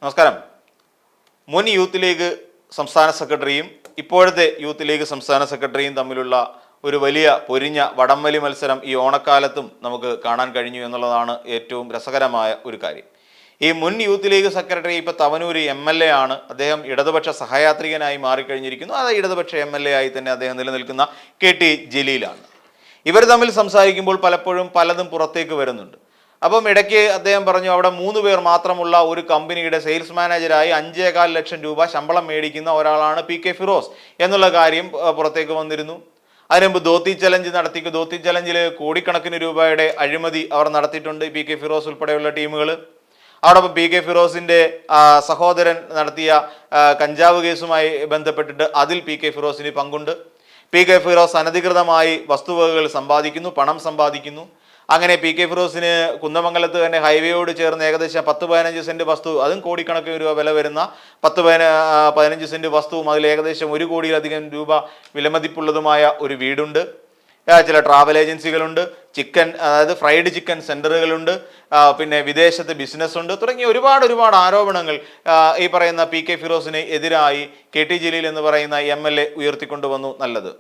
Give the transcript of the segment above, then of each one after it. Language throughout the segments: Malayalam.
നമസ്കാരം. മുൻ യൂത്ത് ലീഗ് സംസ്ഥാന സെക്രട്ടറിയും ഇപ്പോഴത്തെ യൂത്ത് ലീഗ് സംസ്ഥാന സെക്രട്ടറിയും തമ്മിലുള്ള ഒരു വലിയ പൊരിഞ്ഞ വടംവലി മത്സരം ഈ ഓണക്കാലത്തും നമുക്ക് കാണാൻ കഴിഞ്ഞു എന്നുള്ളതാണ് ഏറ്റവും രസകരമായ ഒരു കാര്യം. ഈ മുൻ യൂത്ത് ലീഗ് സെക്രട്ടറി ഇപ്പോൾ തവനൂര് MLA ആണ്. അദ്ദേഹം ഇടതുപക്ഷ സഹയാത്രികനായി മാറിക്കഴിഞ്ഞിരിക്കുന്നു. അത് ഇടതുപക്ഷ MLA ആയി തന്നെ അദ്ദേഹം നിലനിൽക്കുന്ന KT ജലീലാണ്. ഇവർ തമ്മിൽ സംസാരിക്കുമ്പോൾ പലപ്പോഴും പലതും പുറത്തേക്ക് വരുന്നുണ്ട്. അപ്പം ഇടയ്ക്ക് അദ്ദേഹം പറഞ്ഞു, അവിടെ 3 പേർ മാത്രമുള്ള ഒരു കമ്പനിയുടെ സെയിൽസ് മാനേജരായി 5.25 ലക്ഷം രൂപ ശമ്പളം മേടിക്കുന്ന ഒരാളാണ് PK ഫിറോസ് എന്നുള്ള കാര്യം പുറത്തേക്ക് വന്നിരുന്നു. അതിനുമുമ്പ് ധോത്തി ചലഞ്ച് നടത്തി. ധോത്തി ചലഞ്ചിൽ കോടിക്കണക്കിന് രൂപയുടെ അഴിമതി അവർ നടത്തിയിട്ടുണ്ട്, PK ഫിറോസ് ഉൾപ്പെടെയുള്ള ടീമുകൾ. അതോടൊപ്പം PK ഫിറോസിന്റെ സഹോദരൻ നടത്തിയ കഞ്ചാവ് കേസുമായി ബന്ധപ്പെട്ടിട്ട് അതിൽ PK ഫിറോസിന് പങ്കുണ്ട്. PK ഫിറോസ് അനധികൃതമായി വസ്തുവകകൾ സമ്പാദിക്കുന്നു, പണം സമ്പാദിക്കുന്നു. അങ്ങനെ PK ഫിറോസിന് കുന്നമംഗലത്ത് തന്നെ ഹൈവേയോട് ചേർന്ന് ഏകദേശം 10-15 സെന്റ് വസ്തു, അതും കോടിക്കണക്കിന് രൂപ വില വരുന്ന 10-15 സെന്റ് വസ്തുവും അതിൽ ഏകദേശം 1 കോടിയിലധികം രൂപ വിലമതിപ്പുള്ളതുമായ ഒരു വീടുണ്ട്. ചില ട്രാവൽ ഏജൻസികളുണ്ട്, അതായത് ഫ്രൈഡ് ചിക്കൻ സെന്ററുകളുണ്ട്, പിന്നെ വിദേശത്ത് ബിസിനസ് ഉണ്ട്, തുടങ്ങിയ ഒരുപാട് ആരോപണങ്ങൾ ഈ പറയുന്ന PK ഫിറോസിന് എതിരായി KT ജലീൽ എന്ന് പറയുന്ന MLA ഉയർത്തിക്കൊണ്ടുവന്നു. നല്ലത്,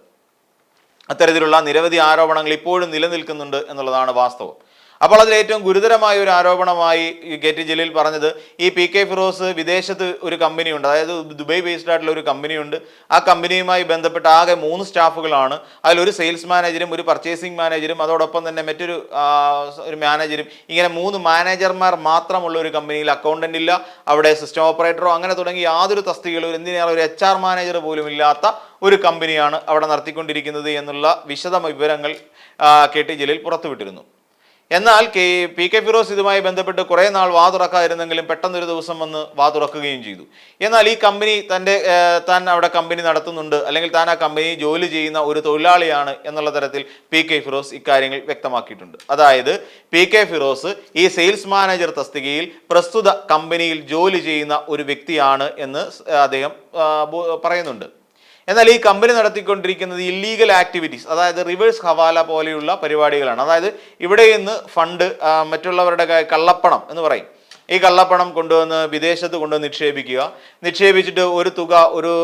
അത്തരത്തിലുള്ള നിരവധി ആരോപണങ്ങൾ ഇപ്പോഴും നിലനിൽക്കുന്നുണ്ട് എന്നുള്ളതാണ് വാസ്തവം. അപ്പോൾ അതിൽ ഏറ്റവും ഗുരുതരമായ ഒരു ആരോപണമായി KT ജലീൽ പറഞ്ഞത്, ഈ PK ഫിറോസ് വിദേശത്ത് ഒരു കമ്പനിയുണ്ട്, അതായത് ദുബായ് ബേസ്ഡ് ആയിട്ടുള്ള ഒരു കമ്പനിയുണ്ട്. ആ കമ്പനിയുമായി ബന്ധപ്പെട്ട് ആകെ 3 സ്റ്റാഫുകളാണ്. അതിലൊരു സെയിൽസ് മാനേജരും, ഒരു പർച്ചേസിംഗ് മാനേജരും, അതോടൊപ്പം തന്നെ മറ്റൊരു മാനേജരും. ഇങ്ങനെ 3 മാനേജർമാർ മാത്രമുള്ള ഒരു കമ്പനിയിൽ അക്കൗണ്ടന്റ് ഇല്ല, അവിടെ സിസ്റ്റം ഓപ്പറേറ്ററോ അങ്ങനെ തുടങ്ങി യാതൊരു തസ്തികകളോ എന്തിനാണ് ഒരു HR മാനേജർ പോലും ഇല്ലാത്ത ഒരു കമ്പനിയാണ് അവിടെ നടത്തിക്കൊണ്ടിരിക്കുന്നത് എന്നുള്ള വിശദ വിവരങ്ങൾ KT ജലീൽ പുറത്തുവിട്ടിരുന്നു. എന്നാൽ PK ഫിറോസ് ഇതുമായി ബന്ധപ്പെട്ട് കുറേ നാൾ വാതുറക്കാതിരുന്നെങ്കിലും പെട്ടെന്നൊരു ദിവസം വന്ന് വാതുറക്കുകയും ചെയ്തു. എന്നാൽ ഈ കമ്പനി താൻ അവിടെ കമ്പനി നടത്തുന്നുണ്ട്, അല്ലെങ്കിൽ താൻ ആ കമ്പനി ജോലി ചെയ്യുന്ന ഒരു തൊഴിലാളിയാണ് എന്നുള്ള തരത്തിൽ PK ഫിറോസ് ഇക്കാര്യങ്ങൾ വ്യക്തമാക്കിയിട്ടുണ്ട്. അതായത് PK ഫിറോസ് ഈ സെയിൽസ് മാനേജർ തസ്തികയിൽ പ്രസ്തുത കമ്പനിയിൽ ജോലി ചെയ്യുന്ന ഒരു വ്യക്തിയാണ് എന്ന് അദ്ദേഹം പറയുന്നുണ്ട്. എന്നാൽ ഈ കമ്പനി നടത്തിക്കൊണ്ടിരിക്കുന്നത് ഇല്ലീഗൽ ആക്ടിവിറ്റീസ്, അതായത് റിവേഴ്സ് ഹവാല പോലെയുള്ള പരിപാടികളാണ്. അതായത് ഇവിടെ നിന്ന് ഫണ്ട് മറ്റുള്ളവരുടെ കള്ളപ്പണം എന്ന് പറയും, ഈ കള്ളപ്പണം കൊണ്ടുവന്ന് വിദേശത്ത് കൊണ്ടുവന്ന് നിക്ഷേപിച്ചിട്ട് ഒരു തുക,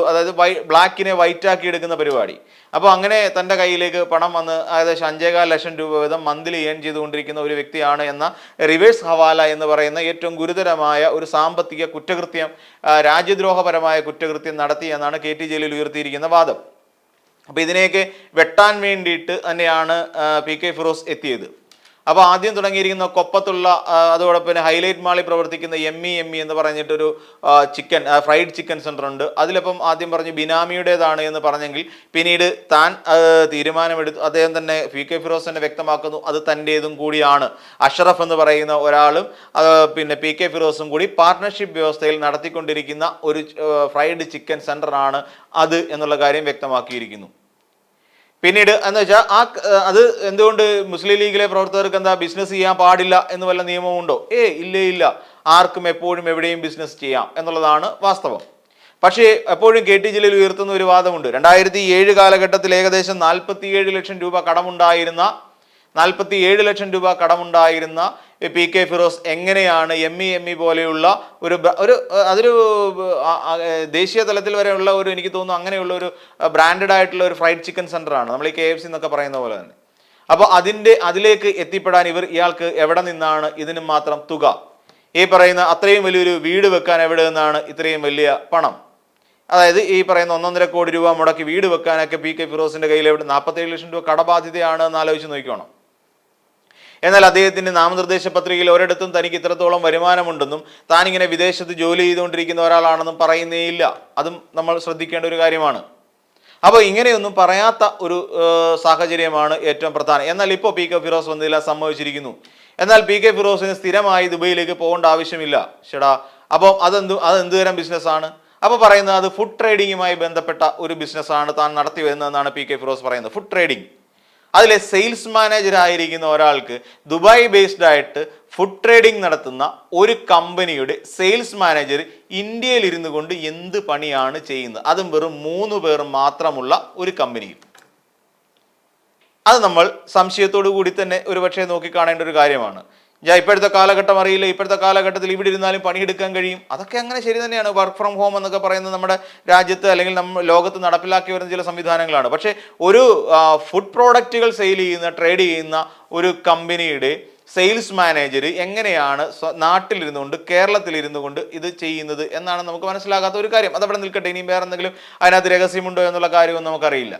അതായത് ബ്ലാക്കിനെ വൈറ്റ് ആക്കി എടുക്കുന്ന പരിപാടി. അപ്പോൾ അങ്ങനെ തൻ്റെ കയ്യിലേക്ക് പണം വന്ന് ഏകദേശം 5.25 ലക്ഷം രൂപ വീതം മന്ത്ലി ഏൺ ചെയ്തുകൊണ്ടിരിക്കുന്ന ഒരു വ്യക്തിയാണ് എന്ന റിവേഴ്സ് ഹവാല എന്ന് പറയുന്ന ഏറ്റവും ഗുരുതരമായ ഒരു സാമ്പത്തിക കുറ്റകൃത്യം, രാജ്യദ്രോഹപരമായ കുറ്റകൃത്യം നടത്തി എന്നാണ് KT ജലീൽ ഉയർത്തിയിരിക്കുന്ന വാദം. അപ്പോൾ ഇതിനെയൊക്കെ വെട്ടാൻ വേണ്ടിയിട്ട് തന്നെയാണ് PK ഫിറോസ് എത്തിയത്. അപ്പോൾ ആദ്യം തുടങ്ങിയിരിക്കുന്ന കൊപ്പത്തുള്ള, അതോടൊപ്പം ഹൈലൈറ്റ് മാളിൽ പ്രവർത്തിക്കുന്ന ME എന്ന് പറഞ്ഞിട്ടൊരു ഫ്രൈഡ് ചിക്കൻ സെന്റർ ഉണ്ട്. അതിലിപ്പം ആദ്യം പറഞ്ഞു ബിനാമിയുടേതാണ് എന്ന് പറഞ്ഞെങ്കിൽ പിന്നീട് താൻ തീരുമാനമെടുത്തു. അദ്ദേഹം തന്നെ PK ഫിറോസ് തന്നെ വ്യക്തമാക്കുന്നു അത് തൻ്റേതും കൂടിയാണ്. അഷറഫ് എന്ന് പറയുന്ന ഒരാളും പിന്നെ PK ഫിറോസും കൂടി പാർട്ട്ണർഷിപ്പ് വ്യവസ്ഥയിൽ നടത്തിക്കൊണ്ടിരിക്കുന്ന ഒരു ഫ്രൈഡ് ചിക്കൻ സെന്ററാണ് അത് എന്നുള്ള കാര്യം വ്യക്തമാക്കിയിരിക്കുന്നു. പിന്നീട് എന്ന് വെച്ചാൽ അത് എന്തുകൊണ്ട് മുസ്ലിം ലീഗിലെ പ്രവർത്തകർക്ക് എന്താ ബിസിനസ് ചെയ്യാൻ പാടില്ല എന്ന് വല്ല നിയമമുണ്ടോ? ഇല്ല, ആർക്കും എപ്പോഴും എവിടെയും ബിസിനസ് ചെയ്യാം എന്നുള്ളതാണ് വാസ്തവം. പക്ഷേ എപ്പോഴും KT ജലീൽ ഉയർത്തുന്ന ഒരു വാദമുണ്ട്. 2007 കാലഘട്ടത്തിൽ ഏകദേശം 47 ലക്ഷം രൂപ കടമുണ്ടായിരുന്ന PK ഫിറോസ് എങ്ങനെയാണ് ME പോലെയുള്ള അതൊരു ദേശീയ തലത്തിൽ വരെയുള്ള എനിക്ക് തോന്നുന്നു അങ്ങനെയുള്ള ഒരു ബ്രാൻഡഡ് ആയിട്ടുള്ള ഒരു ഫ്രൈഡ് ചിക്കൻ സെന്ററാണ്, നമ്മൾ ഈ KFC എന്നൊക്കെ പറയുന്ന പോലെ തന്നെ. അപ്പോൾ അതിലേക്ക് എത്തിപ്പെടാൻ ഇയാൾക്ക് എവിടെ നിന്നാണ് ഇതിന് മാത്രം തുക? ഈ പറയുന്ന അത്രയും വലിയൊരു വീട് വെക്കാൻ എവിടെ നിന്നാണ് ഇത്രയും വലിയ പണം? അതായത് ഈ പറയുന്ന 1.5 കോടി രൂപ മുടക്കി വീട് വെക്കാനൊക്കെ PK ഫിറോസിന്റെ കയ്യിൽ 47 ലക്ഷം രൂപ കടബാധ്യതയാണ് എന്ന് ആലോചിച്ച് നോക്കിക്കോണം. എന്നാൽ അദ്ദേഹത്തിന്റെ നാമനിർദ്ദേശ പത്രികയിൽ ഒരിടത്തും തനിക്ക് ഇത്രത്തോളം വരുമാനമുണ്ടെന്നും താനിങ്ങനെ വിദേശത്ത് ജോലി ചെയ്തുകൊണ്ടിരിക്കുന്ന ഒരാളാണെന്നും പറയുന്നേയില്ല. അതും നമ്മൾ ശ്രദ്ധിക്കേണ്ട ഒരു കാര്യമാണ്. അപ്പോൾ ഇങ്ങനെയൊന്നും പറയാത്ത ഒരു സാഹചര്യമാണ് ഏറ്റവും പ്രധാനം. എന്നാൽ ഇപ്പോൾ PK ഫിറോസ് വന്നതിൽ സംഭവിച്ചിരിക്കുന്നു. എന്നാൽ PK ഫിറോസിന് സ്ഥിരമായി ദുബൈയിലേക്ക് പോകേണ്ട ആവശ്യമില്ല. അപ്പോൾ അതെന്ത് തരം ബിസിനസ്സാണ്? അപ്പോൾ പറയുന്നത് അത് ഫുഡ് ട്രേഡിങ്ങുമായി ബന്ധപ്പെട്ട ഒരു ബിസിനസ്സാണ് താൻ നടത്തി വരുന്നതെന്നാണ് PK ഫിറോസ് പറയുന്നത്. ഫുഡ് ട്രേഡിങ്, അതിലെ സെയിൽസ് മാനേജർ ആയിരിക്കുന്ന ഒരാൾക്ക് ദുബായ് ബേസ്ഡ് ആയിട്ട് ഫുഡ് ട്രേഡിംഗ് നടത്തുന്ന ഒരു കമ്പനിയുടെ സെയിൽസ് മാനേജർ ഇന്ത്യയിൽ ഇരുന്നു കൊണ്ട് എന്ത് പണിയാണ് ചെയ്യുന്നത്? അതും വെറും 3 പേർ മാത്രമുള്ള ഒരു കമ്പനിയിൽ. അത് നമ്മൾ സംശയത്തോടു കൂടി തന്നെ ഒരുപക്ഷെ നോക്കിക്കാണേണ്ട ഒരു കാര്യമാണ്. ഞാൻ ഇപ്പോഴത്തെ കാലഘട്ടം അറിയില്ല, ഇപ്പോഴത്തെ കാലഘട്ടത്തിൽ ഇവിടെ ഇരുന്നാലും പണിയെടുക്കാൻ കഴിയും. അതൊക്കെ അങ്ങനെ ശരി തന്നെയാണ്. വർക്ക് ഫ്രം ഹോം എന്നൊക്കെ പറയുന്നത് നമ്മുടെ രാജ്യത്ത് അല്ലെങ്കിൽ ലോകത്ത് നടപ്പിലാക്കി വരുന്ന ചില സംവിധാനങ്ങളാണ്. പക്ഷേ ഒരു ഫുഡ് പ്രോഡക്റ്റുകൾ സെയിൽ ചെയ്യുന്ന, ട്രേഡ് ചെയ്യുന്ന ഒരു കമ്പനിയുടെ സെയിൽസ് മാനേജർ എങ്ങനെയാണ് നാട്ടിലിരുന്നുകൊണ്ട്, കേരളത്തിലിരുന്നു കൊണ്ട് ഇത് ചെയ്യുന്നത് എന്നാണ് നമുക്ക് മനസ്സിലാകാത്ത ഒരു കാര്യം. അതവിടെ നിൽക്കട്ടെ, ഇനിയും വേറെ എന്തെങ്കിലും അതിനകത്ത് രഹസ്യമുണ്ടോ എന്നുള്ള കാര്യമൊന്നും നമുക്കറിയില്ല.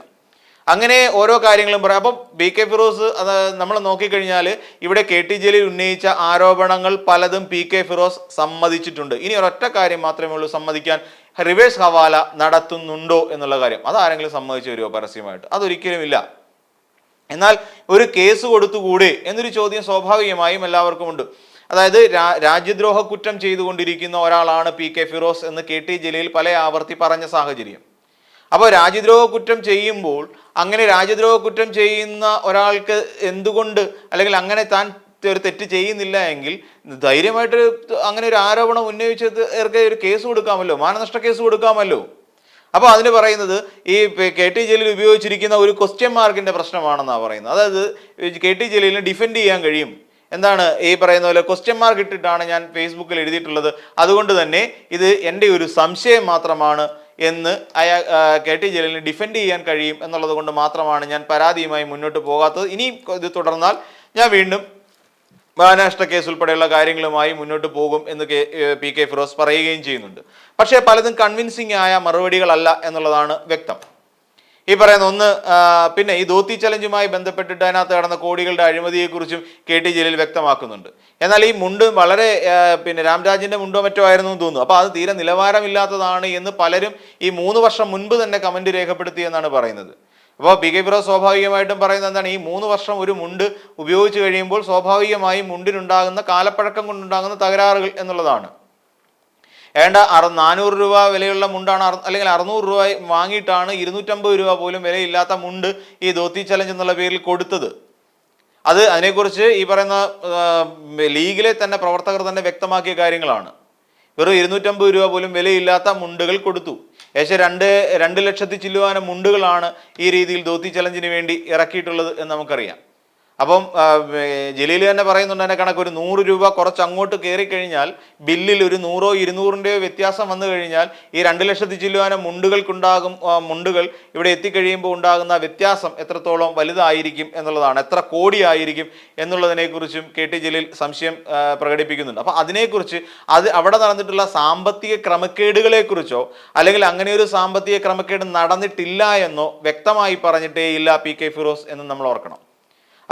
അങ്ങനെ ഓരോ കാര്യങ്ങളും പറയാം. അപ്പം പി കെ ഫിറോസ് അത് നമ്മൾ നോക്കിക്കഴിഞ്ഞാൽ ഇവിടെ കെ ടി ജലീൽ ഉന്നയിച്ച ആരോപണങ്ങൾ പലതും പി കെ ഫിറോസ് സമ്മതിച്ചിട്ടുണ്ട്. ഇനി ഒരൊറ്റ കാര്യം മാത്രമേ ഉള്ളൂ സമ്മതിക്കാൻ, റിവേഴ്സ് ഹവാല നടത്തുന്നുണ്ടോ എന്നുള്ള കാര്യം. അതാരെങ്കിലും സമ്മതിച്ചു വരുമോ പരസ്യമായിട്ട്? അതൊരിക്കലുമില്ല. എന്നാൽ ഒരു കേസ് കൊടുത്തുകൂടെ എന്നൊരു ചോദ്യം സ്വാഭാവികമായും എല്ലാവർക്കും ഉണ്ട്. അതായത് രാജ്യദ്രോഹ കുറ്റം ചെയ്തുകൊണ്ടിരിക്കുന്ന ഒരാളാണ് പി കെ ഫിറോസ് എന്ന് കെ ടി ജലീൽ പല ആവർത്തി പറഞ്ഞ സാഹചര്യം. അപ്പോൾ രാജ്യദ്രോഹ കുറ്റം ചെയ്യുമ്പോൾ അങ്ങനെ രാജ്യദ്രോഹ കുറ്റം ചെയ്യുന്ന ഒരാൾക്ക് എന്തുകൊണ്ട്, അല്ലെങ്കിൽ അങ്ങനെ താൻ ഒരു തെറ്റ് ചെയ്യുന്നില്ല എങ്കിൽ ധൈര്യമായിട്ട് അങ്ങനെ ഒരു ആരോപണം ഉന്നയിച്ചത് ഒരു കേസ് കൊടുക്കാമല്ലോ, മാനനഷ്ട കേസ് കൊടുക്കാമല്ലോ. അപ്പോൾ അതിന് പറയുന്നത് ഈ കെ ടി ജലീൽ ഉപയോഗിച്ചിരിക്കുന്ന ഒരു ക്വസ്റ്റ്യൻ മാർക്കിന്റെ പ്രശ്നമാണെന്നാണ് പറയുന്നത്. അതായത് കെ ടി ജലീലിനെ ഡിഫെൻഡ് ചെയ്യാൻ കഴിയും. എന്താണ് ഈ പറയുന്ന പോലെ ക്വസ്റ്റ്യൻ മാർക്ക് ഇട്ടിട്ടാണ് ഞാൻ ഫേസ്ബുക്കിൽ എഴുതിയിട്ടുള്ളത്, അതുകൊണ്ട് തന്നെ ഇത് എൻ്റെ ഒരു സംശയം മാത്രമാണ് എന്ന് കെ ടി ജലീലിനെ ഡിഫെൻഡ് ചെയ്യാൻ കഴിയും എന്നുള്ളത് കൊണ്ട് മാത്രമാണ് ഞാൻ പരാതിയുമായി മുന്നോട്ട് പോകാത്തത്. ഇനിയും ഇത് തുടർന്നാൽ ഞാൻ വീണ്ടും മാനനഷ്ട കേസ് ഉൾപ്പെടെയുള്ള കാര്യങ്ങളുമായി മുന്നോട്ട് പോകും എന്ന് പി കെ ഫിറോസ് പറയുകയും ചെയ്യുന്നുണ്ട്. പക്ഷേ പലതും കൺവിൻസിംഗ് ആയ മറുപടികളല്ല എന്നുള്ളതാണ് വ്യക്തം. ഈ പറയുന്ന ഒന്ന്, പിന്നെ ഈ ധോത്തി ചലഞ്ചുമായി ബന്ധപ്പെട്ടിട്ട് അതിനകത്ത് കടന്ന കോടികളുടെ അഴിമതിയെക്കുറിച്ചും കെ ടി ജലീൽ വ്യക്തമാക്കുന്നുണ്ട്. എന്നാൽ ഈ മുണ്ട് വളരെ രാംരാജിന്റെ മുണ്ടോ മറ്റോ ആയിരുന്നു എന്ന് തോന്നുന്നു. അപ്പോൾ അത് തീരെ നിലവാരമില്ലാത്തതാണ് എന്ന് പലരും ഈ 3 വർഷം മുൻപ് തന്നെ കമന്റ് രേഖപ്പെടുത്തിയെന്നാണ് പറയുന്നത്. അപ്പോൾ പി കെ ഫിറോസ് സ്വാഭാവികമായിട്ടും പറയുന്നത് എന്താണ്, ഈ 3 വർഷം ഒരു മുണ്ട് ഉപയോഗിച്ച് കഴിയുമ്പോൾ സ്വാഭാവികമായും മുണ്ടിനുണ്ടാകുന്ന കാലപ്പഴക്കം കൊണ്ടുണ്ടാകുന്ന തകരാറുകൾ എന്നുള്ളതാണ്. ഏണ്ട 400 രൂപ വിലയുള്ള മുണ്ടാണ്, അല്ലെങ്കിൽ 600 രൂപ വാങ്ങിയിട്ടാണ് 250 രൂപ പോലും വിലയില്ലാത്ത മുണ്ട് ഈ ധോത്തി ചലഞ്ച് എന്നുള്ള പേരിൽ കൊടുത്തത്. അതിനെക്കുറിച്ച് ഈ പറയുന്ന ലീഗിലെ തന്നെ പ്രവർത്തകർ തന്നെ വ്യക്തമാക്കിയ കാര്യങ്ങളാണ്. വെറും 250 രൂപ പോലും വിലയില്ലാത്ത മുണ്ടുകൾ കൊടുത്തു. ഏകദേശം 2 ലക്ഷത്തി ചില്ലുവാനം മുണ്ടുകളാണ് ഈ രീതിയിൽ ധോത്തി ചലഞ്ചിന് വേണ്ടി ഇറക്കിയിട്ടുള്ളത് എന്ന് നമുക്കറിയാം. അപ്പം ജലീൽ തന്നെ പറയുന്നുണ്ട്, അതിൻ്റെ കണക്ക് ഒരു 100 രൂപ കുറച്ച് അങ്ങോട്ട് കയറി കഴിഞ്ഞാൽ ബില്ലിൽ ഒരു 100 200 വ്യത്യാസം വന്നു കഴിഞ്ഞാൽ ഈ 2 ലക്ഷത്തി ചില്ലുവാനം മുണ്ടുകൾ ഇവിടെ എത്തിക്കഴിയുമ്പോൾ ഉണ്ടാകുന്ന വ്യത്യാസം എത്രത്തോളം വലുതായിരിക്കും എന്നുള്ളതാണ്, എത്ര കോടിയായിരിക്കും എന്നുള്ളതിനെക്കുറിച്ചും കെ ടി ജലീൽ സംശയം പ്രകടിപ്പിക്കുന്നുണ്ട്. അപ്പം അതിനെക്കുറിച്ച് അവിടെ നടന്നിട്ടുള്ള സാമ്പത്തിക ക്രമക്കേടുകളെക്കുറിച്ചോ അല്ലെങ്കിൽ അങ്ങനെ ഒരു സാമ്പത്തിക ക്രമക്കേട് നടന്നിട്ടില്ല എന്നോ വ്യക്തമായി പറഞ്ഞിട്ടേ ഇല്ല പി കെ ഫിറോസ് എന്ന് നമ്മൾ ഓർക്കണം.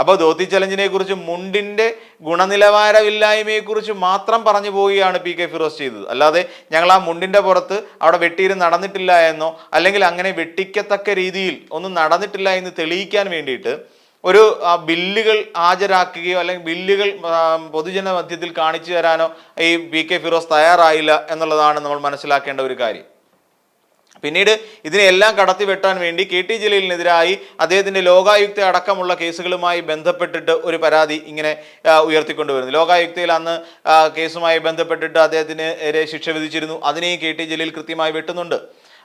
അപ്പോൾ ധോത്തി ചലഞ്ചിനെ കുറിച്ച്, മുണ്ടിന്റെ ഗുണനിലവാരമില്ലായ്മയെക്കുറിച്ച് മാത്രം പറഞ്ഞു പോവുകയാണ് പി കെ ഫിറോസ് ചെയ്തത്. അല്ലാതെ ഞങ്ങൾ ആ മുണ്ടിന്റെ പുറത്ത് അവിടെ വെട്ടിയിട്ട് നടന്നിട്ടില്ല എന്നോ അല്ലെങ്കിൽ അങ്ങനെ വെട്ടിക്കത്തക്ക രീതിയിൽ ഒന്നും നടന്നിട്ടില്ല എന്ന് തെളിയിക്കാൻ വേണ്ടിയിട്ട് ഒരു ബില്ലുകൾ ഹാജരാക്കുകയോ അല്ലെങ്കിൽ ബില്ലുകൾ പൊതുജന മധ്യത്തിൽ കാണിച്ചു തരാനോ ഈ പി കെ ഫിറോസ് തയ്യാറായില്ല എന്നുള്ളതാണ് നമ്മൾ മനസ്സിലാക്കേണ്ട ഒരു കാര്യം. പിന്നീട് ഇതിനെല്ലാം കടത്തി വെട്ടാൻ വേണ്ടി കെ ടി ജലീലിനെതിരായി അദ്ദേഹത്തിന്റെ ലോകായുക്ത അടക്കമുള്ള കേസുകളുമായി ബന്ധപ്പെട്ടിട്ട് ഒരു പരാതി ഇങ്ങനെ ഉയർത്തിക്കൊണ്ടുവരുന്നു. ലോകായുക്തയിൽ അന്ന് കേസുമായി ബന്ധപ്പെട്ടിട്ട് അദ്ദേഹത്തിന് ശിക്ഷ വിധിച്ചിരുന്നു. അതിനെയും കെ ടി ജലീൽ കൃത്യമായി വെട്ടുന്നുണ്ട്.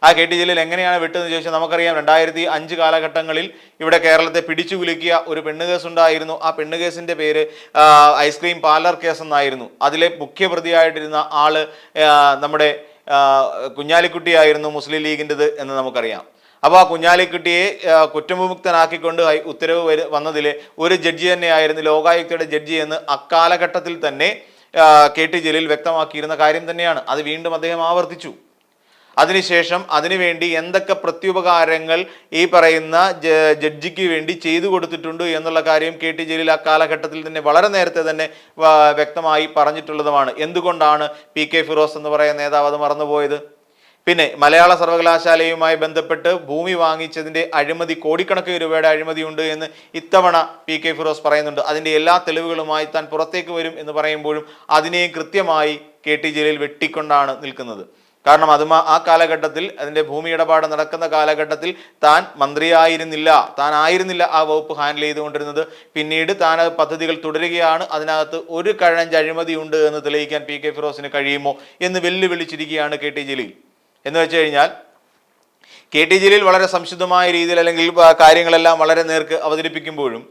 ആ കെ ടി ജലീൽ എങ്ങനെയാണ് വെട്ടെന്ന് ചോദിച്ചാൽ നമുക്കറിയാം, 2005 കാലഘട്ടങ്ങളിൽ ഇവിടെ കേരളത്തെ പിടിച്ചു കുലുക്കിയ ഒരു പെണ്ണുകേസ് ഉണ്ടായിരുന്നു. ആ പെണ്ണുകേസിന്റെ പേര് ഐസ്ക്രീം പാർലർ കേസ് എന്നായിരുന്നു. അതിലെ മുഖ്യപ്രതിയായിട്ടിരുന്ന ആള് നമ്മുടെ കുഞ്ഞാലിക്കുട്ടിയായിരുന്നു മുസ്ലിം ലീഗിൻ്റെത് എന്ന് നമുക്കറിയാം. അപ്പോൾ ആ കുഞ്ഞാലിക്കുട്ടിയെ കുറ്റവിമുക്തനാക്കിക്കൊണ്ട് ഉത്തരവ് വന്നതിലെ ഒരു ജഡ്ജി തന്നെയായിരുന്നു ലോകായുക്തയുടെ ജഡ്ജി എന്ന് അക്കാലഘട്ടത്തിൽ തന്നെ കെ ടി ജലീൽ വ്യക്തമാക്കിയിരുന്ന കാര്യം തന്നെയാണ്. അത് വീണ്ടും അദ്ദേഹം ആവർത്തിച്ചു. അതിനുശേഷം അതിനുവേണ്ടി എന്തൊക്കെ പ്രത്യുപകാരങ്ങൾ ഈ പറയുന്ന ജഡ്ജിക്ക് വേണ്ടി ചെയ്തു കൊടുത്തിട്ടുണ്ട് എന്നുള്ള കാര്യം കെ ടി ജലീൽ ആ കാലഘട്ടത്തിൽ തന്നെ വളരെ നേരത്തെ തന്നെ വ്യക്തമായി പറഞ്ഞിട്ടുള്ളതുമാണ്. എന്തുകൊണ്ടാണ് പി കെ ഫിറോസ് എന്ന് പറയുന്ന നേതാവ് അത് മറന്നുപോയത്? പിന്നെ മലയാള സർവകലാശാലയുമായി ബന്ധപ്പെട്ട് ഭൂമി വാങ്ങിച്ചതിന്റെ അഴിമതി, കോടിക്കണക്കിന് രൂപയുടെ അഴിമതിയുണ്ട് എന്ന് ഇത്തവണ പി കെ ഫിറോസ് പറയുന്നുണ്ട്. അതിന്റെ എല്ലാ തെളിവുകളുമായി താൻ പുറത്തേക്ക് വരും എന്ന് പറയുമ്പോഴും അതിനെയും കൃത്യമായി കെ ടി ജലീൽ വെട്ടിക്കൊണ്ടാണ് നിൽക്കുന്നത്. കാരണം ആ കാലഘട്ടത്തിൽ, അതിന്റെ ഭൂമി ഇടപാട് നടക്കുന്ന കാലഘട്ടത്തിൽ താൻ മന്ത്രിയായിരുന്നില്ല, താനായിരുന്നില്ല ആ വകുപ്പ് ഹാൻഡിൽ ചെയ്തുകൊണ്ടിരുന്നത്. പിന്നീട് താൻ പദ്ധതികൾ തുടരുകയാണ്. അതിനകത്ത് ഒരു കഴഞ്ച് അഴിമതി ഉണ്ട് എന്ന് തെളിയിക്കാൻ പി കെ ഫിറോസിന് കഴിയുമോ എന്ന് വെല്ലുവിളിച്ചിരിക്കുകയാണ് കെ ടി ജലീൽ. എന്ന് വെച്ച് കഴിഞ്ഞാൽ കെ ടി ജലീൽ വളരെ സംശുദ്ധമായ രീതിയിൽ അല്ലെങ്കിൽ കാര്യങ്ങളെല്ലാം വളരെ നേർക്ക് അവതരിപ്പിക്കുമ്പോഴും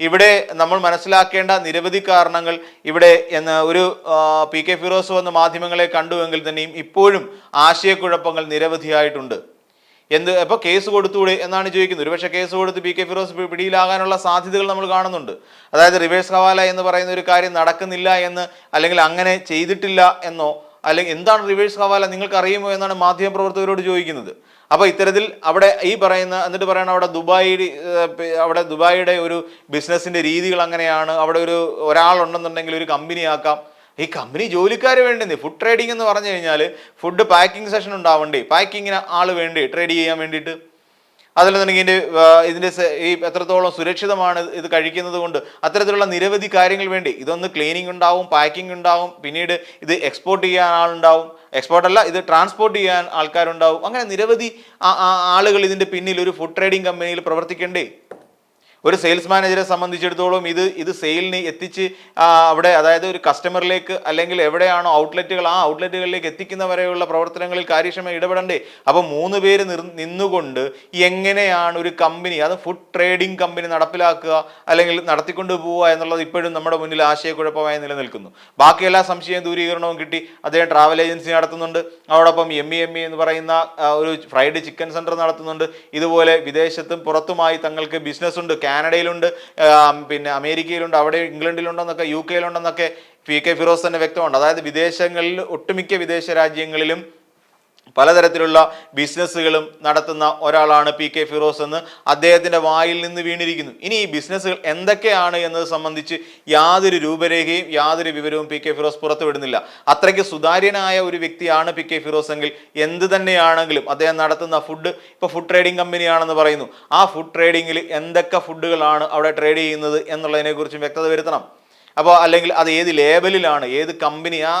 ഇവിടെ നമ്മൾ മനസ്സിലാക്കേണ്ട നിരവധി കാരണങ്ങൾ ഇവിടെ ഒരു പി കെ ഫിറോസ് വന്ന മാധ്യമങ്ങളെ കണ്ടുവെങ്കിൽ തന്നെയും ഇപ്പോഴും ആശയക്കുഴപ്പങ്ങൾ നിരവധിയായിട്ടുണ്ട്. അപ്പോൾ കേസ് കൊടുത്തൂടെ എന്നാണ് ചോദിക്കുന്നത്. ഒരുപക്ഷെ കേസ് കൊടുത്ത് പി കെ ഫിറോസ് പിടിയിലാകാനുള്ള സാധ്യതകൾ നമ്മൾ കാണുന്നുണ്ട്. അതായത് റിവേഴ്സ് ഹവാല എന്ന് പറയുന്ന ഒരു കാര്യം നടക്കുന്നില്ല എന്ന്, അല്ലെങ്കിൽ അങ്ങനെ ചെയ്തിട്ടില്ല എന്നോ, അല്ലെങ്കിൽ എന്താണ് റിവേഴ്സ് ഹവാല നിങ്ങൾക്ക് അറിയുമോ എന്നാണ് മാധ്യമപ്രവർത്തകരോട് ചോദിക്കുന്നത്. അപ്പോൾ ഇത്തരത്തിൽ അവിടെ ഈ പറയുന്ന എന്നിട്ട് പറയണം അവിടെ ദുബായിയുടെ ഒരു ബിസിനസിന്റെ രീതികൾ അങ്ങനെയാണ്, അവിടെ ഒരാളുണ്ടെന്നുണ്ടെങ്കിൽ ഒരു കമ്പനി ആക്കാം. ഈ കമ്പനി ജോലിക്കാർ വേണ്ടേ? ഫുഡ് ട്രേഡിംഗ് എന്ന് പറഞ്ഞു കഴിഞ്ഞാൽ ഫുഡ് പാക്കിംഗ് സെഷൻ ഉണ്ടാവണ്ടേ? പാക്കിങ്ങിന് ആൾ വേണ്ടേ ട്രേഡ് ചെയ്യാൻ വേണ്ടിയിട്ട്? അതല്ലെന്നുണ്ടെങ്കിൽ ഇതിൻ്റെ ഈ എത്രത്തോളം സുരക്ഷിതമാണ് ഇത് കഴിക്കുന്നത് കൊണ്ട്, അത്തരത്തിലുള്ള നിരവധി കാര്യങ്ങൾ വേണ്ടി. ഇതൊന്ന് ക്ലീനിങ് ഉണ്ടാവും, പാക്കിംഗ് ഉണ്ടാവും, പിന്നീട് ഇത് എക്സ്പോർട്ട് ചെയ്യാൻ ആളുണ്ടാവും, എക്സ്പോർട്ടല്ല ഇത് ട്രാൻസ്പോർട്ട് ചെയ്യാൻ ആൾക്കാരുണ്ടാവും. അങ്ങനെ നിരവധി ആളുകൾ ഇതിൻ്റെ പിന്നിൽ ഒരു ഫുഡ് ട്രേഡിംഗ് കമ്പനിയിൽ പ്രവർത്തിക്കണ്ടേ? ഒരു സെയിൽസ് മാനേജറെ സംബന്ധിച്ചിടത്തോളം ഇത് സെയിലിന് എത്തിച്ച് അവിടെ, അതായത് ഒരു കസ്റ്റമറിലേക്ക് അല്ലെങ്കിൽ എവിടെയാണോ ഔട്ട്ലെറ്റുകൾ, ആ ഔട്ട്ലെറ്റുകളിലേക്ക് എത്തിക്കുന്ന വരെയുള്ള പ്രവർത്തനങ്ങളിൽ കാര്യക്ഷമമായി ഇടപെടണ്ടേ? അപ്പോൾ 3 പേര് നിന്നുകൊണ്ട് എങ്ങനെയാണ് ഒരു കമ്പനി, അത് ഫുഡ് ട്രേഡിംഗ് കമ്പനി നടപ്പിലാക്കുക അല്ലെങ്കിൽ നടത്തിക്കൊണ്ട് പോവുക എന്നുള്ളത് ഇപ്പോഴും നമ്മുടെ മുന്നിൽ ആശയക്കുഴപ്പമായി നിലനിൽക്കുന്നു. ബാക്കി എല്ലാ സംശയ ദൂരീകരണവും കിട്ടി. അദ്ദേഹം ട്രാവൽ ഏജൻസി നടത്തുന്നുണ്ട്, അതോടൊപ്പം എമ്മി എന്ന് പറയുന്ന ഒരു ഫ്രൈഡ് ചിക്കൻ സെന്റർ നടത്തുന്നുണ്ട്. ഇതുപോലെ വിദേശത്തും പുറത്തുമായി തങ്ങൾക്ക് ബിസിനസ് ഉണ്ട്. കാനഡയിലുണ്ട്, പിന്നെ അമേരിക്കയിലുണ്ട്, അവിടെ ഇംഗ്ലണ്ടിലുണ്ടെന്നൊക്കെ, യു കെയിലുണ്ടെന്നൊക്കെ പി കെ ഫിറോസ് തന്നെ വ്യക്തമുണ്ട്. അതായത് വിദേശങ്ങളിൽ, ഒട്ടുമിക്ക വിദേശ രാജ്യങ്ങളിലും പലതരത്തിലുള്ള ബിസിനസ്സുകളും നടത്തുന്ന ഒരാളാണ് പി കെ ഫിറോസ് എന്ന് അദ്ദേഹത്തിൻ്റെ വായിൽ നിന്ന് വീണിരിക്കുന്നു. ഇനി ഈ ബിസിനസ്സുകൾ എന്തൊക്കെയാണ് എന്നത് സംബന്ധിച്ച് യാതൊരു രൂപരേഖയും യാതൊരു വിവരവും പി കെ ഫിറോസ് പുറത്തുവിടുന്നില്ല. അത്രയ്ക്ക് സുതാര്യനായ ഒരു വ്യക്തിയാണ് പി കെ ഫിറോസ് എങ്കിൽ എന്ത് തന്നെയാണെങ്കിലും അദ്ദേഹം നടത്തുന്ന ഇപ്പോൾ ഫുഡ് ട്രേഡിംഗ് കമ്പനിയാണെന്ന് പറയുന്നു, ആ ഫുഡ് ട്രേഡിങ്ങിൽ എന്തൊക്കെ ഫുഡുകളാണ് അവിടെ ട്രേഡ് ചെയ്യുന്നത് എന്നുള്ളതിനെക്കുറിച്ചും വ്യക്തത വരുത്തണം. അപ്പോൾ അല്ലെങ്കിൽ അത് ഏത് ലേബലിലാണ്, ഏത് കമ്പനി, ആ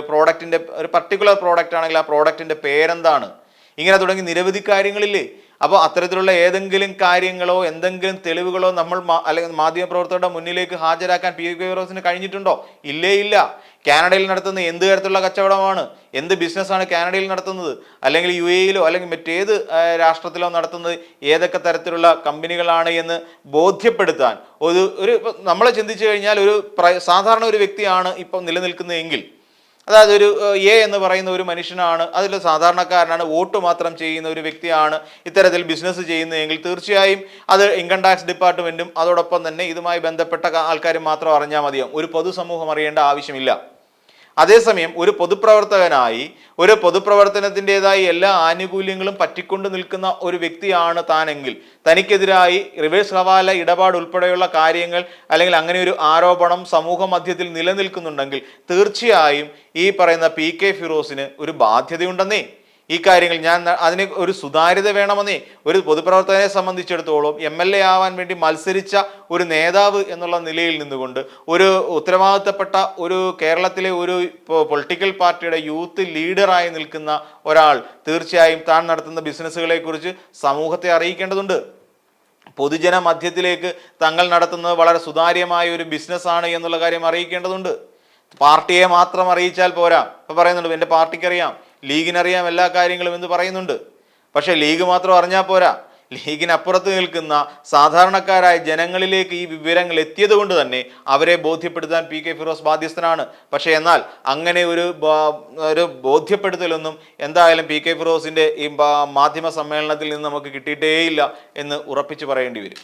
പ്രോഡക്റ്റിൻ്റെ ഒരു പർട്ടിക്കുലർ പ്രോഡക്റ്റ് ആണെങ്കിൽ ആ പ്രോഡക്റ്റിൻ്റെ പേരെന്താണ്, ഇങ്ങനെ തുടങ്ങി നിരവധി കാര്യങ്ങളില്ലേ? അപ്പോൾ അത്തരത്തിലുള്ള ഏതെങ്കിലും കാര്യങ്ങളോ എന്തെങ്കിലും തെളിവുകളോ നമ്മൾ അല്ലെങ്കിൽ മാധ്യമപ്രവർത്തകരുടെ മുന്നിലേക്ക് ഹാജരാക്കാൻ പി കെ ഫിറോസിന് കഴിഞ്ഞിട്ടുണ്ടോ? ഇല്ല. കാനഡയിൽ നടത്തുന്ന എന്ത് തരത്തിലുള്ള കച്ചവടമാണ്, എന്ത് ബിസിനസ്സാണ് കാനഡയിൽ നടത്തുന്നത്, അല്ലെങ്കിൽ യു എയിലോ അല്ലെങ്കിൽ മറ്റേത് രാഷ്ട്രത്തിലോ നടത്തുന്നത്, ഏതൊക്കെ തരത്തിലുള്ള കമ്പനികളാണ് എന്ന് ബോധ്യപ്പെടുത്താൻ നമ്മളെ ചിന്തിച്ചു കഴിഞ്ഞാൽ സാധാരണ ഒരു വ്യക്തിയാണ് ഇപ്പം നിലനിൽക്കുന്നതെങ്കിൽ, അതായത് എന്ന് പറയുന്ന ഒരു മനുഷ്യനാണ്, അതിൽ സാധാരണക്കാരനാണ്, വോട്ട് മാത്രം ചെയ്യുന്ന ഒരു വ്യക്തിയാണ് ഇത്തരത്തിൽ ബിസിനസ് ചെയ്യുന്നതെങ്കിൽ തീർച്ചയായും അത് ഇൻകം ടാക്സ് ഡിപ്പാർട്ട്മെൻറ്റും അതോടൊപ്പം തന്നെ ഇതുമായി ബന്ധപ്പെട്ട ആൾക്കാരും മാത്രം അറിഞ്ഞാൽ മതിയാവും. ഒരു പൊതുസമൂഹം അറിയേണ്ട ആവശ്യമില്ല. അതേസമയം ഒരു പൊതുപ്രവർത്തകനായി ഒരു പൊതുപ്രവർത്തനത്തിൻ്റെതായി എല്ലാ ആനുകൂല്യങ്ങളും പറ്റിക്കൊണ്ട് നിൽക്കുന്ന ഒരു വ്യക്തിയാണ് താനെങ്കിൽ, തനിക്കെതിരായി റിവേഴ്സ് ഹവാല ഇടപാട് ഉൾപ്പെടെയുള്ള കാര്യങ്ങൾ അല്ലെങ്കിൽ അങ്ങനെ ഒരു ആരോപണം സമൂഹ മധ്യത്തിൽ നിലനിൽക്കുന്നുണ്ടെങ്കിൽ തീർച്ചയായും ഈ പറയുന്ന പി കെ ഫിറോസിന് ഒരു ബാധ്യതയുണ്ടെന്നേ. ഈ കാര്യങ്ങൾ അതിന് ഒരു സുതാര്യത വേണമെന്നേ. ഒരു പൊതുപ്രവർത്തകനെ സംബന്ധിച്ചിടത്തോളം MLA ആവാൻ വേണ്ടി മത്സരിച്ച ഒരു നേതാവ് എന്നുള്ള നിലയിൽ നിന്നുകൊണ്ട് ഒരു ഉത്തരവാദിത്തപ്പെട്ട ഒരു കേരളത്തിലെ ഒരു പൊളിറ്റിക്കൽ പാർട്ടിയുടെ യൂത്ത് ലീഡറായി നിൽക്കുന്ന ഒരാൾ തീർച്ചയായും താൻ നടത്തുന്ന ബിസിനസ്സുകളെ കുറിച്ച് സമൂഹത്തെ അറിയിക്കേണ്ടതുണ്ട്. പൊതുജന മധ്യത്തിലേക്ക് തങ്ങൾ നടത്തുന്നത് വളരെ സുതാര്യമായ ഒരു ബിസിനസ്സാണ് എന്നുള്ള കാര്യം അറിയിക്കേണ്ടതുണ്ട്. പാർട്ടിയെ മാത്രം അറിയിച്ചാൽ പോരാ. ഇപ്പം പറയുന്നുണ്ട് എൻ്റെ പാർട്ടിക്കറിയാം, ലീഗിനറിയാം എല്ലാ കാര്യങ്ങളും എന്ന് പറയുന്നുണ്ട്. പക്ഷേ ലീഗ് മാത്രം അറിഞ്ഞാൽ പോരാ. ലീഗിനപ്പുറത്ത് നിൽക്കുന്ന സാധാരണക്കാരായ ജനങ്ങളിലേക്ക് ഈ വിവരങ്ങൾ എത്തിയത് കൊണ്ട് തന്നെ അവരെ ബോധ്യപ്പെടുത്താൻ പി കെ ഫിറോസ് ബാധ്യസ്ഥനാണ്. പക്ഷേ എന്നാൽ അങ്ങനെ ഒരു ബോധ്യപ്പെടുത്തലൊന്നും എന്തായാലും പി കെ ഫിറോസിൻ്റെ ഈ മാധ്യമ സമ്മേളനത്തിൽ നിന്ന് നമുക്ക് കിട്ടിയിട്ടേയില്ല എന്ന് ഉറപ്പിച്ച് പറയേണ്ടി വരും.